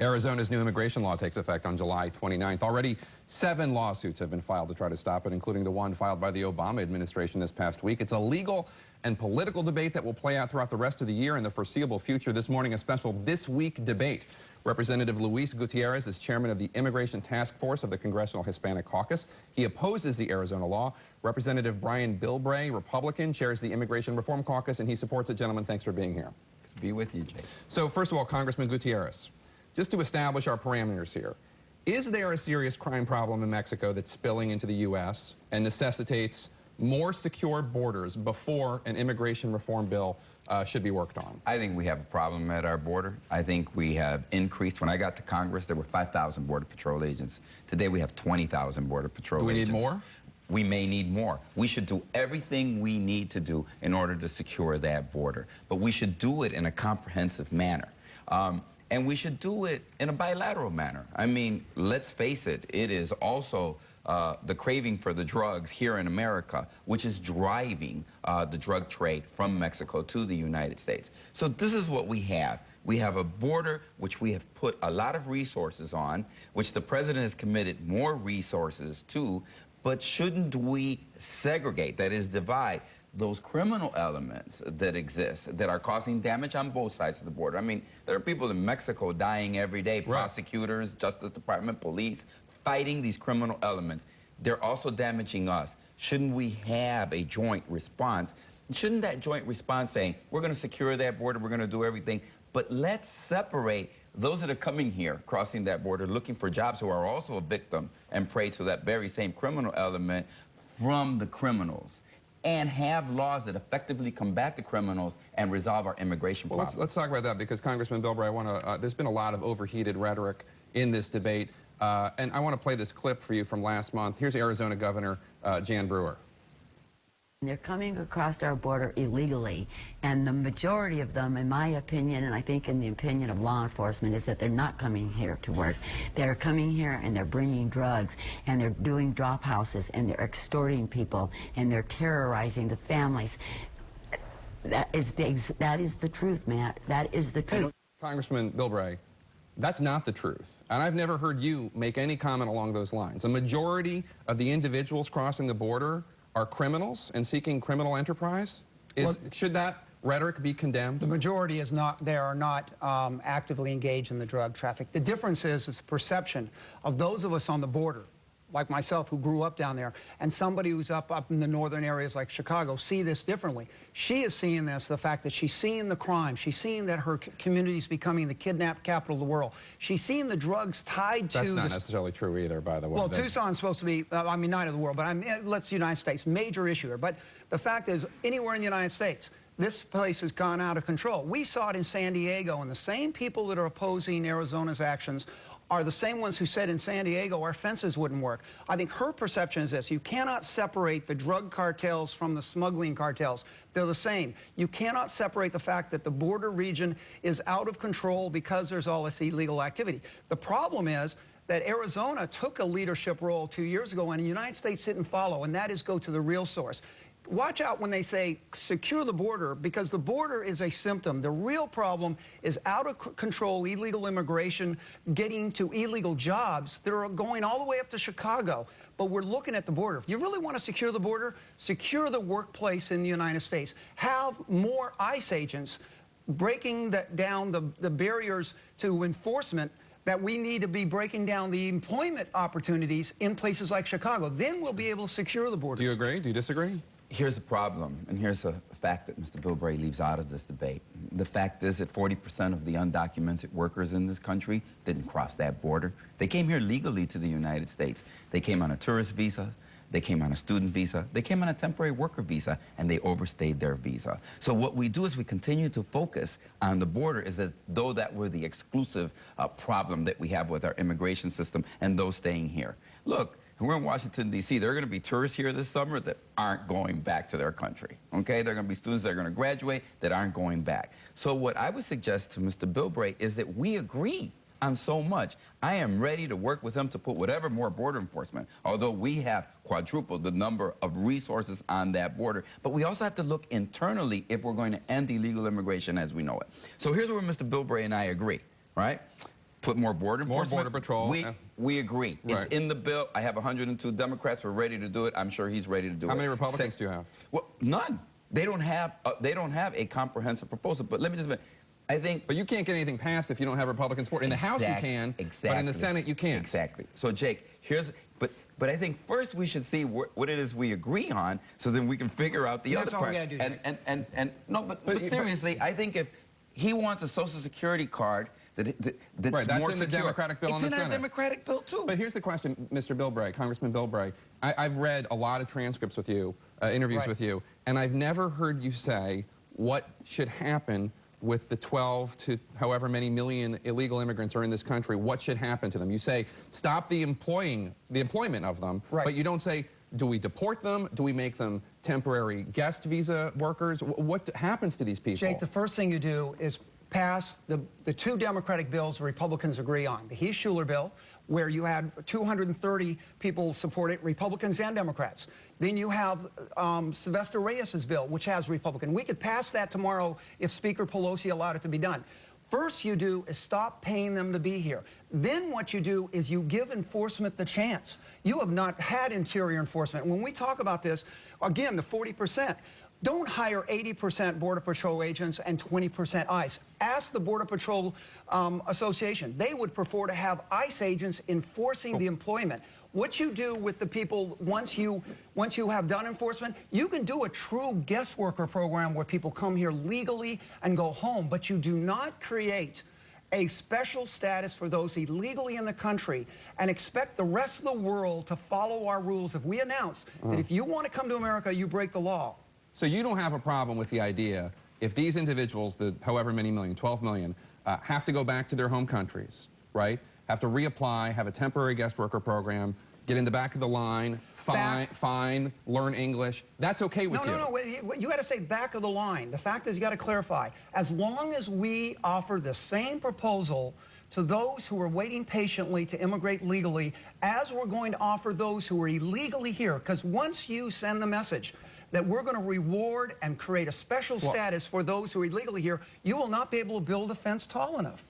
Arizona's new immigration law takes effect on July 29th. Already 7 lawsuits have been filed to try to stop it, including the one filed by the Obama administration this past week. It's a legal and political debate that will play out throughout the rest of the year and the foreseeable future. This morning, a special This Week debate. Representative Luis Gutierrez is chairman of the Immigration Task Force of the Congressional Hispanic Caucus. He opposes the Arizona law. Representative Brian Bilbray, Republican, chairs the Immigration Reform Caucus, and he supports it. Gentlemen, thanks for being here. Be with you, Jay. So first of all, Congressman Gutierrez, just to establish our parameters here, is there a serious crime problem in Mexico that's spilling into the U.S. and necessitates more secure borders before an immigration reform bill should be worked on? I think we have a problem at our border. I think we have increased. When I got to Congress, there were 5,000 Border Patrol agents. Today we have 20,000 Border Patrol agents. Do we need more? We may need more. We should do everything we need to do in order to secure that border. But we should do it in a comprehensive manner. And we should do it in a bilateral manner. I mean, let's face it, it is also the craving for the drugs here in America, which is driving the drug trade from Mexico to the United States. So this is what we have. We have a border which we have put a lot of resources on, which the president has committed more resources to, but shouldn't we segregate, that is divide, those criminal elements that exist that are causing damage on both sides of the border? I mean, there are people in Mexico dying every day, prosecutors, Justice Department, police, fighting these criminal elements. They're also damaging us. Shouldn't we have a joint response? Shouldn't that joint response saying, we're going to secure that border, we're going to do everything, but let's separate those that are coming here, crossing that border, looking for jobs, who are also a victim and prey to that very same criminal element, from the criminals, and have laws that effectively combat the criminals and resolve our immigration problems. Let's talk about that, because Congressman Bilbray, there's been a lot of overheated rhetoric in this debate, and I want to play this clip for you from last month. Here's Arizona Governor Jan Brewer. They're coming across our border illegally, and the majority of them, in my opinion, and I think in the opinion of law enforcement, is that they're not coming here to work. They're coming here and they're bringing drugs, and they're doing drop houses, and they're extorting people, and they're terrorizing the families. That is the truth, Matt. That is the truth. Congressman Bilbray, that's not the truth. And I've never heard you make any comment along those lines. A majority of the individuals crossing the border are criminals and seeking criminal enterprise? Should that rhetoric be condemned? The majority is not. They are not actively engaged in the drug traffic. The difference is the perception of those of us on the border, like myself, who grew up down there, and somebody who's up in the northern areas like Chicago, see this differently. She is seeing this, the fact that she's seeing the crime. She's seeing that her community is becoming the kidnapped capital of the world. She's seeing the drugs tied to... That's not necessarily true either, by the way. Well, Tucson's supposed to be, I mean, not of the world, but let's United States, major issue here. But the fact is, anywhere in the United States, this place has gone out of control. We saw it in San Diego, and the same people that are opposing Arizona's actions are the same ones who said in San Diego our fences wouldn't work. I think her perception is this: you cannot separate the drug cartels from the smuggling cartels. They're the same. You cannot separate the fact that the border region is out of control because there's all this illegal activity. The problem is that Arizona took a leadership role 2 years ago, and the United States didn't follow, and that is go to the real source. Watch out when they say secure the border, because the border is a symptom. The real problem is out of control illegal immigration, getting to illegal jobs. They're going all the way up to Chicago, but we're looking at the border. If you really want to secure the border, secure the workplace in the United States. Have more ICE agents breaking down the barriers to enforcement that we need to be breaking down the employment opportunities in places like Chicago. Then we'll be able to secure the borders. Do you agree? Do you disagree? Here's the problem, and here's a fact that Mr. Bilbray leaves out of this debate. The fact is that 40% of the undocumented workers in this country didn't cross that border. They came here legally to the United States. They came on a tourist visa, they came on a student visa, they came on a temporary worker visa, and they overstayed their visa. So what we do is we continue to focus on the border, as though that were the exclusive problem that we have with our immigration system and those staying here. Look, we're in Washington, D.C. There are going to be tourists here this summer that aren't going back to their country, okay? There are going to be students that are going to graduate that aren't going back. So what I would suggest to Mr. Bilbray is that we agree on so much. I am ready to work with him to put whatever more border enforcement, although we have quadrupled the number of resources on that border. But we also have to look internally if we're going to end illegal immigration as we know it. So here's where Mr. Bilbray and I agree, right? put more border More enforcement. border patrol. We agree. Right. It's in the bill. I have 102 Democrats who are ready to do it. I'm sure he's ready to do it. How many Republicans do you have? Well, none. They don't have a comprehensive proposal. But let me just, I think. But you can't get anything passed if you don't have Republican support. In the House you can, but in the Senate you can't. Exactly. So Jake, but I think first we should see what it is we agree on, so then we can figure out the other part. That's all we gotta do. And no, but seriously, I think if he wants a Social Security card that's right, that's more in the secure, Democratic bill in the Senate. It's in our Democratic bill too. But here's the question, Mr. Bilbray, Congressman Bilbray. I've read a lot of transcripts with you, interviews with you, and I've never heard you say what should happen with the 12 to however many million illegal immigrants are in this country. What should happen to them? You say stop the employment of them, but you don't say, do we deport them? Do we make them temporary guest visa workers? What happens to these people? Jake, the first thing you do is pass the two Democratic bills the Republicans agree on. The Heath-Schuler bill, where you had 230 people support it, Republicans and Democrats. Then you have Sylvester Reyes's bill, which has Republican. We could pass that tomorrow if Speaker Pelosi allowed it to be done. First you do is stop paying them to be here. Then what you do is you give enforcement the chance. You have not had interior enforcement. When we talk about this, again, the 40%, don't hire 80% Border Patrol agents and 20% ICE. Ask the Border Patrol Association. They would prefer to have ICE agents enforcing the employment. What you do with the people once you have done enforcement, you can do a true guest worker program where people come here legally and go home, but you do not create a special status for those illegally in the country and expect the rest of the world to follow our rules. If we announce that if you want to come to America, you break the law. So you don't have a problem with the idea if these individuals, the however many million, 12 million, have to go back to their home countries, right? Have to reapply, have a temporary guest worker program, get in the back of the line, fine, learn English. That's okay with you. No, you got to say back of the line. The fact is you got to clarify. As long as we offer the same proposal to those who are waiting patiently to immigrate legally as we're going to offer those who are illegally here, because once you send the message that we're going to reward and create a special status for those who are illegally here, you will not be able to build a fence tall enough.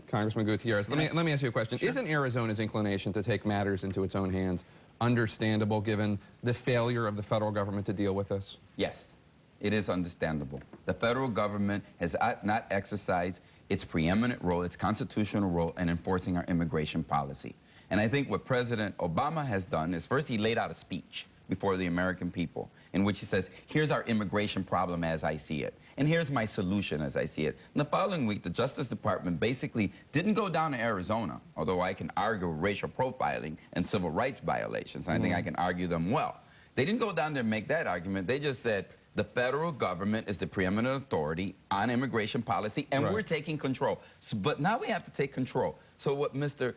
Congressman Gutierrez, let me ask you a question. Sure. Isn't Arizona's inclination to take matters into its own hands understandable given the failure of the federal government to deal with this? Yes, it is understandable. The federal government has not exercised its preeminent role, its constitutional role in enforcing our immigration policy. And I think what President Obama has done is first he laid out a speech before the American people in which he says, here's our immigration problem as I see it, and here's my solution as I see it. And the following week, the Justice Department basically didn't go down to Arizona, although I can argue racial profiling and civil rights violations, and I think I can argue them well. They didn't go down there and make that argument. They just said, the federal government is the preeminent authority on immigration policy, and we're taking control. So, but now we have to take control. So what Mr.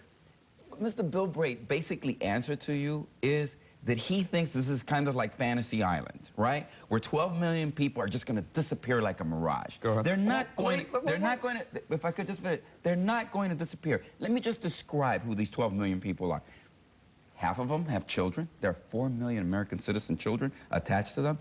Bilbray basically answered to you is that he thinks this is kind of like Fantasy Island, right? Where 12 million people are just going to disappear like a mirage. Go ahead. They're not going to, if I could just finish, they're not going to disappear. Let me just describe who these 12 million people are. Half of them have children. There are 4 million American citizen children attached to them.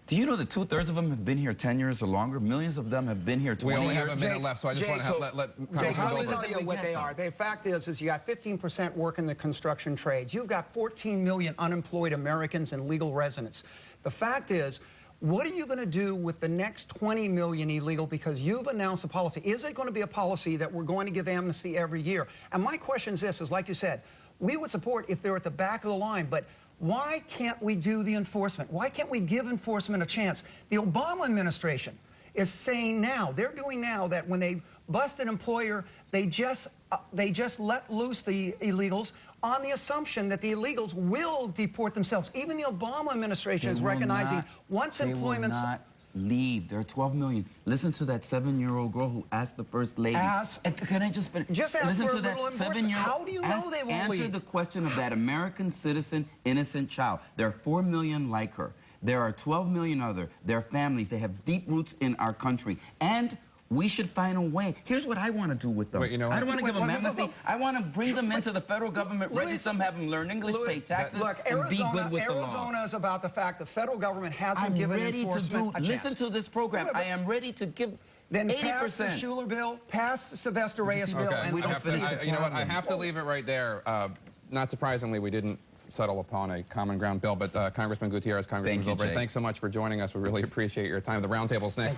Do you know that 2/3 of them have been here 10 years or longer? Millions of them have been here 20 years. We only have a minute left, so I just want to let Congressman I'll Bilbray. tell you what they are. The fact is you got 15% work in the construction trades. You've got 14 million unemployed Americans and legal residents. The fact is, what are you going to do with the next 20 million illegal? Because you've announced a policy. Is it going to be a policy that we're going to give amnesty every year? And my question is this, is like you said, we would support if they're at the back of the line, but why can't we do the enforcement? Why can't we give enforcement a chance? The Obama administration is saying now, they're doing now that when they bust an employer, they just let loose the illegals on the assumption that the illegals will deport themselves. Even the Obama administration is recognizing once employment's... They will not leave. There are 12 million. Listen to that 7-year-old girl who asked the First Lady. Can I just finish? Just ask for a little enforcement. How do you know they won't leave? Answer the question of that American citizen, innocent child. There are 4 million like her. There are 12 million other. Their families. They have deep roots in our country. And we should find a way. Here's what I want to do with them. Wait, you know I don't want to give them amnesty. I want to bring them into the federal government, register them, have them learn English, pay taxes, and be good with the law. Arizona is about the fact the federal government hasn't given enforcement a chance. Listen to this program. I am ready to give Then pass the 80%. Schuler bill, pass the Sylvester Reyes bill, Okay, and we don't let's fix see. the you know what? I have to leave it right there. Not surprisingly, we didn't settle upon a common ground bill, but Congressman Gutierrez, Congressman Thank you, Bilbray, Jay. thanks so much for joining us. We really appreciate your time. The roundtable's next.